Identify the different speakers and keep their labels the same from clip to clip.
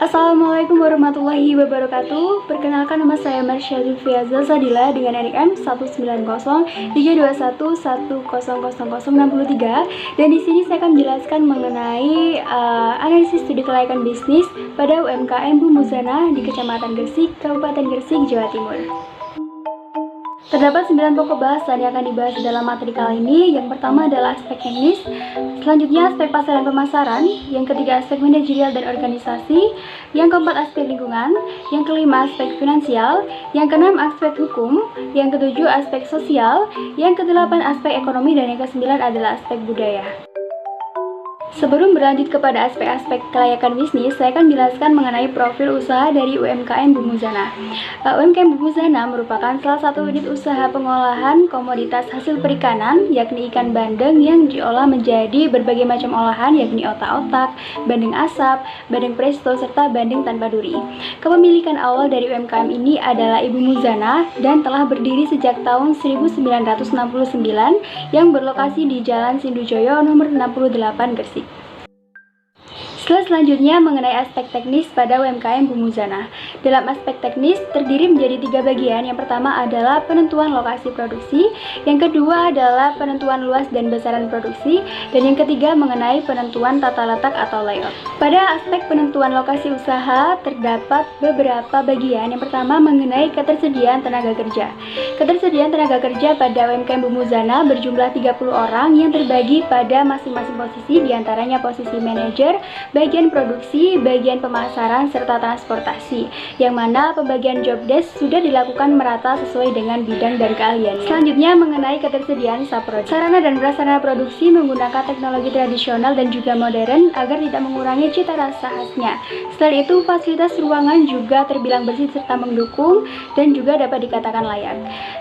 Speaker 1: Assalamualaikum warahmatullahi wabarakatuh. Perkenalkan, nama saya Marsha Zulfiaza Sadila dengan NIM 1903221000063, dan di sini saya akan menjelaskan mengenai analisis studi kelayakan bisnis pada UMKM Bumuzana di Kecamatan Gresik, Kabupaten Gresik, Jawa Timur. Terdapat 9 pokok bahasan yang akan dibahas dalam materi kali ini. Yang pertama adalah aspek teknis, selanjutnya aspek pasar dan pemasaran, yang ketiga aspek manajerial dan organisasi, yang keempat aspek lingkungan, yang kelima aspek finansial, yang keenam aspek hukum, yang ketujuh aspek sosial, yang kedelapan aspek ekonomi, dan yang kesembilan adalah aspek budaya. Sebelum berlanjut kepada aspek-aspek kelayakan bisnis, saya akan menjelaskan mengenai profil usaha dari UMKM Bumuzana. UMKM Bumuzana merupakan salah satu unit usaha pengolahan komoditas hasil perikanan, yakni ikan bandeng yang diolah menjadi berbagai macam olahan, yakni otak-otak, bandeng asap, bandeng presto, serta bandeng tanpa duri. Kepemilikan awal dari UMKM ini adalah Ibu Muzana dan telah berdiri sejak tahun 1969 yang berlokasi di Jalan Sindujoyo nomor 68 Gresik. Selanjutnya mengenai aspek teknis pada UMKM Bumuzana. Dalam aspek teknis terdiri menjadi 3 bagian. Yang pertama adalah penentuan lokasi produksi, yang kedua adalah penentuan luas dan besaran produksi, dan yang ketiga mengenai penentuan tata letak atau layout. Pada aspek penentuan lokasi usaha terdapat beberapa bagian. Yang pertama mengenai ketersediaan tenaga kerja. Ketersediaan tenaga kerja pada UMKM Bumuzana berjumlah 30 orang yang terbagi pada masing-masing posisi, diantaranya posisi manajer, bagian produksi, bagian pemasaran, serta transportasi, yang mana pembagian job desk sudah dilakukan merata sesuai dengan bidang dan keahliannya. Selanjutnya mengenai ketersediaan saprodi. Sarana dan prasarana produksi menggunakan teknologi tradisional dan juga modern agar tidak mengurangi cita rasa khasnya. Selain itu, fasilitas ruangan juga terbilang bersih serta mendukung dan juga dapat dikatakan layak.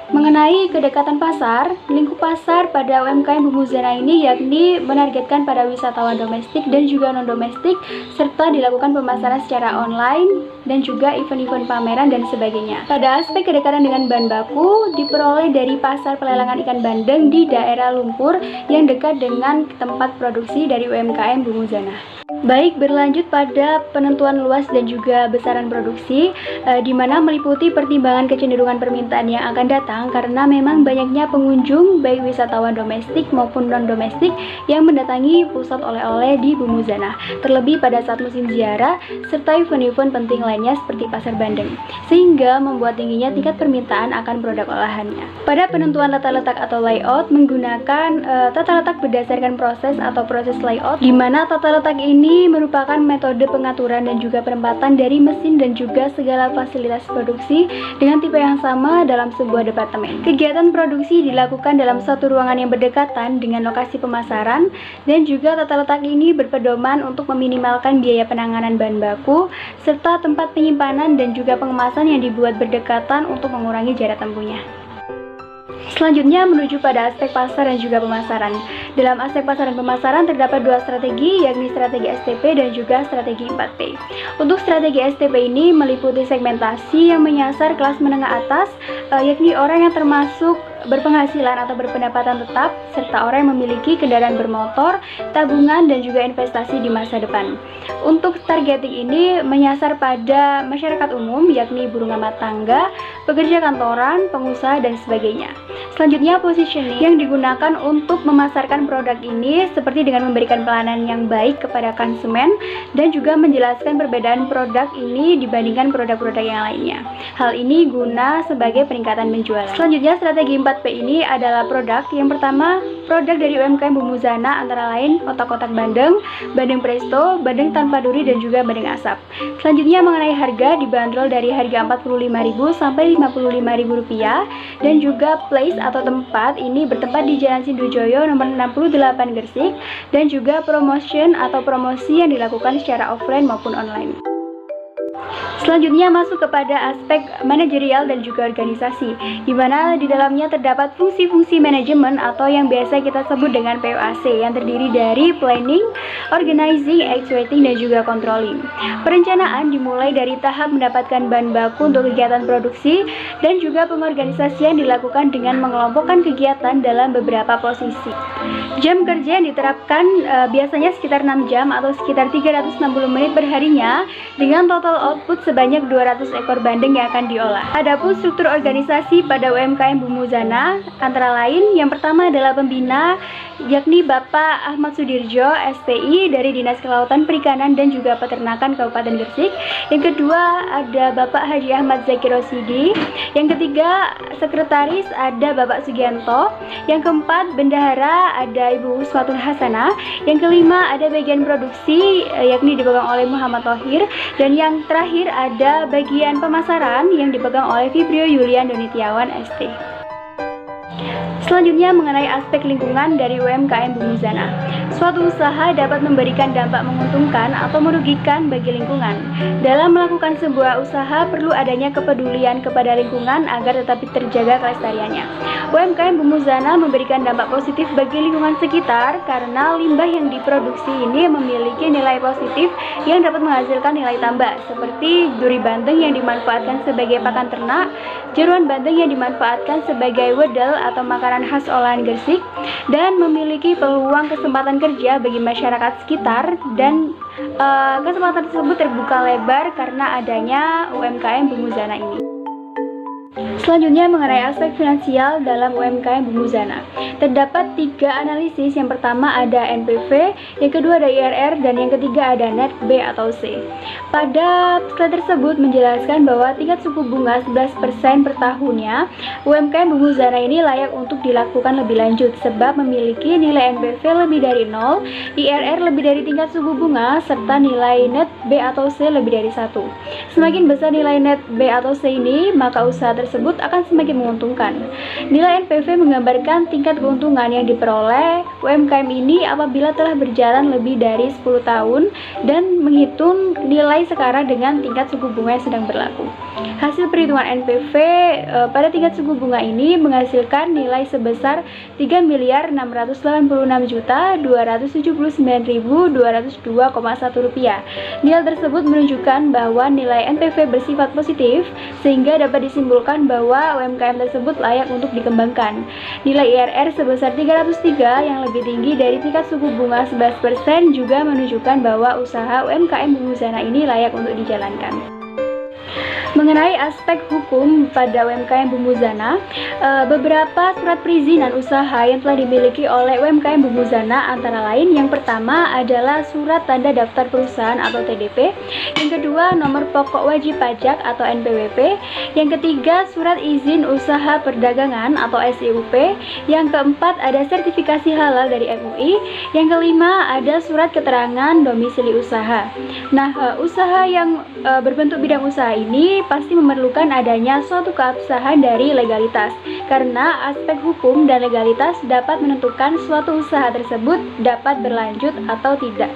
Speaker 1: Mengenai kedekatan pasar, lingkup pasar pada UMKM Bumuzana ini yakni menargetkan pada wisatawan domestik dan juga non-domestik, serta dilakukan pemasaran secara online dan juga event-event pameran dan sebagainya. Pada aspek kedekatan dengan bahan baku diperoleh dari pasar pelelangan ikan bandeng di daerah Lumpur yang dekat dengan tempat produksi dari UMKM Bumuzana. Baik, berlanjut pada penentuan luas dan juga besaran produksi, di mana meliputi pertimbangan kecenderungan permintaan yang akan datang karena memang banyaknya pengunjung baik wisatawan domestik maupun non-domestik yang mendatangi pusat oleh-oleh di Bumuzana, terlebih pada saat musim ziarah serta event-event penting lainnya seperti pasar bandeng, sehingga membuat tingginya tingkat permintaan akan produk olahannya. Pada penentuan tata letak atau layout menggunakan tata letak berdasarkan proses atau proses layout, di mana tata letak ini merupakan metode pengaturan dan juga penempatan dari mesin dan juga segala fasilitas produksi dengan tipe yang sama dalam sebuah departemen. Kegiatan produksi dilakukan dalam satu ruangan yang berdekatan dengan lokasi pemasaran, dan juga tata letak ini berpedoman untuk meminimalkan biaya penanganan bahan baku serta tempat penyimpanan dan juga pengemasan yang dibuat berdekatan untuk mengurangi jarak tempuhnya. Selanjutnya menuju pada aspek pasar dan juga pemasaran. Dalam aspek pasar dan pemasaran terdapat 2 strategi, yakni strategi STP dan juga strategi 4P. Untuk strategi STP ini meliputi segmentasi yang menyasar kelas menengah atas, yakni orang yang termasuk berpenghasilan atau berpendapatan tetap, serta orang yang memiliki kendaraan bermotor, tabungan, dan juga investasi di masa depan. Untuk targeting ini menyasar pada masyarakat umum, yakni ibu rumah tangga, pekerja kantoran, pengusaha, dan sebagainya. Selanjutnya, positioning yang digunakan untuk memasarkan produk ini seperti dengan memberikan pelayanan yang baik kepada konsumen dan juga menjelaskan perbedaan produk ini dibandingkan produk-produk yang lainnya. Hal ini guna sebagai peningkatan penjualan. Selanjutnya, strategi 4P ini adalah produk. Yang pertama, produk dari UMKM Bumuzana antara lain otak-otak bandeng, bandeng presto, bandeng tanpa duri, dan juga bandeng asap. Selanjutnya mengenai harga, dibanderol dari harga Rp45.000 sampai Rp55.000, dan juga place atau tempat ini bertempat di Jalan Sindujoyo nomor 68 Gresik, dan juga promotion atau promosi yang dilakukan secara offline maupun online. Selanjutnya masuk kepada aspek manajerial dan juga organisasi, di mana di dalamnya terdapat fungsi-fungsi manajemen atau yang biasa kita sebut dengan POAC yang terdiri dari planning, organizing, executing, dan juga controlling. Perencanaan dimulai dari tahap mendapatkan bahan baku untuk kegiatan produksi dan juga pengorganisasian dilakukan dengan mengelompokkan kegiatan dalam beberapa posisi. Jam kerja yang diterapkan biasanya sekitar 6 jam atau sekitar 360 menit per harinya dengan total output sebanyak 200 ekor bandeng yang akan diolah. Adapun struktur organisasi pada UMKM Bumuzana antara lain yang pertama adalah pembina, yakni Bapak Ahmad Sudirjo, SPI dari Dinas Kelautan Perikanan dan juga Peternakan Kabupaten Gresik. Yang kedua ada Bapak Haji Ahmad Zakir Rosidi. Yang ketiga sekretaris ada Bapak Sugianto. Yang keempat bendahara ada Ibu Uswatun Hasanah. Yang kelima ada bagian produksi yakni dipegang oleh Muhammad Thohir. Dan yang terakhir ada bagian pemasaran yang dipegang oleh Fibrio Yulian Donitiawan ST. Selanjutnya mengenai aspek lingkungan dari UMKM Bumuzana. Suatu usaha dapat memberikan dampak menguntungkan atau merugikan bagi lingkungan. Dalam melakukan sebuah usaha perlu adanya kepedulian kepada lingkungan agar tetap terjaga kelestariannya. UMKM Bumuzana memberikan dampak positif bagi lingkungan sekitar karena limbah yang diproduksi ini memiliki nilai positif yang dapat menghasilkan nilai tambah seperti duri bandeng yang dimanfaatkan sebagai pakan ternak, jeruan bandeng yang dimanfaatkan sebagai wedel atau makanan khas olahan Gresik, dan memiliki peluang kesempatan kerja bagi masyarakat sekitar dan kesempatan tersebut terbuka lebar karena adanya UMKM Bumuzana ini. Selanjutnya mengenai aspek finansial dalam UMKM Bumuzana. Terdapat 3 analisis, yang pertama ada NPV, yang kedua ada IRR, dan yang ketiga ada net B atau C. Pada slide tersebut menjelaskan bahwa tingkat suku bunga 11% per tahunnya, UMKM Bumuzana ini layak untuk dilakukan lebih lanjut sebab memiliki nilai NPV lebih dari 0, IRR lebih dari tingkat suku bunga, serta nilai net B atau C lebih dari 1. Semakin besar nilai net B atau C ini, maka usaha tersebut akan semakin menguntungkan. Nilai NPV menggambarkan tingkat keuntungan yang diperoleh UMKM ini apabila telah berjalan lebih dari 10 tahun dan menghitung nilai sekarang dengan tingkat suku bunga yang sedang berlaku. Hasil perhitungan NPV pada tingkat suku bunga ini menghasilkan nilai sebesar 3.686.279.202,1 rupiah. Nilai tersebut menunjukkan bahwa nilai NPV bersifat positif sehingga dapat disimpulkan bahwa UMKM tersebut layak untuk dikembangkan. Nilai IRR sebesar 303 yang lebih tinggi dari tingkat suku bunga 11% juga menunjukkan bahwa usaha UMKM Bumuzana ini layak untuk dijalankan. Mengenai aspek hukum pada UMKM Bumuzana, beberapa surat perizinan usaha yang telah dimiliki oleh UMKM Bumuzana antara lain yang pertama adalah surat tanda daftar perusahaan atau TDP, yang kedua nomor pokok wajib pajak atau NPWP, yang ketiga surat izin usaha perdagangan atau SIUP, yang keempat ada sertifikasi halal dari MUI, yang kelima ada surat keterangan domisili usaha. Nah, usaha yang berbentuk bidang usaha ini pasti memerlukan adanya suatu keabsahan dari legalitas, karena aspek hukum dan legalitas dapat menentukan suatu usaha tersebut dapat berlanjut atau tidak.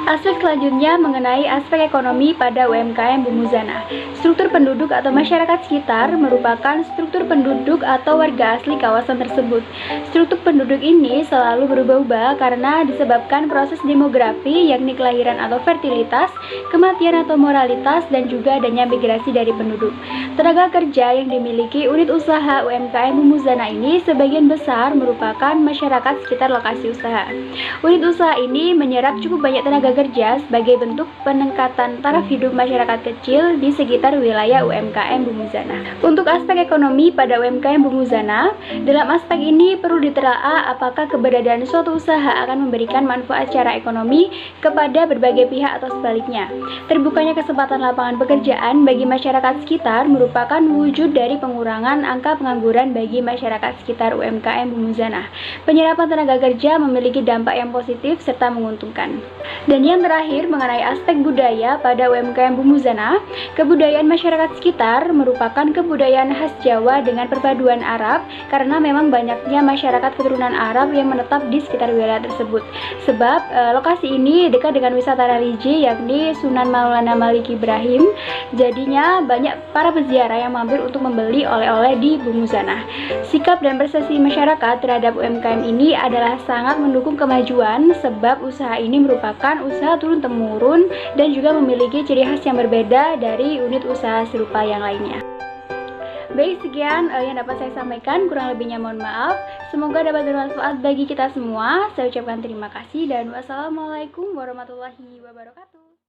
Speaker 1: Aspek selanjutnya mengenai aspek ekonomi pada UMKM Bumuzana. Struktur penduduk atau masyarakat sekitar merupakan struktur penduduk atau warga asli kawasan tersebut. Struktur penduduk ini selalu berubah-ubah karena disebabkan proses demografi, yakni kelahiran atau fertilitas, kematian atau moralitas, dan juga adanya migrasi dari penduduk. Tenaga kerja yang dimiliki unit usaha UMKM Bumuzana ini sebagian besar merupakan masyarakat sekitar lokasi usaha. Unit usaha ini menyerap cukup banyak tenaga kerja sebagai bentuk peningkatan taraf hidup masyarakat kecil di sekitar wilayah UMKM Bumuzana. Untuk aspek ekonomi pada UMKM Bumuzana, dalam aspek ini perlu ditelaah apakah keberadaan suatu usaha akan memberikan manfaat secara ekonomi kepada berbagai pihak atau sebaliknya. Terbukanya kesempatan lapangan pekerjaan bagi masyarakat sekitar merupakan wujud dari pengurangan angka pengangguran bagi masyarakat sekitar UMKM Bumuzana. Penyerapan tenaga kerja memiliki dampak yang positif serta menguntungkan. Dan yang terakhir mengenai aspek budaya pada UMKM Bumuzana, kebudayaan masyarakat sekitar merupakan kebudayaan khas Jawa dengan perpaduan Arab karena memang banyaknya masyarakat keturunan Arab yang menetap di sekitar wilayah tersebut. Sebab lokasi ini dekat dengan wisata religi yakni Sunan Maulana Malik Ibrahim. Jadinya banyak para peziarah yang mampir untuk membeli oleh-oleh di Bumuzana. Sikap dan persepsi masyarakat terhadap UMKM ini adalah sangat mendukung kemajuan sebab usaha ini merupakan usaha turun-temurun dan juga memiliki ciri khas yang berbeda dari unit usaha serupa yang lainnya. Baik, sekian yang dapat saya sampaikan, kurang lebihnya mohon maaf. Semoga dapat bermanfaat bagi kita semua. Saya ucapkan terima kasih dan wassalamualaikum warahmatullahi wabarakatuh.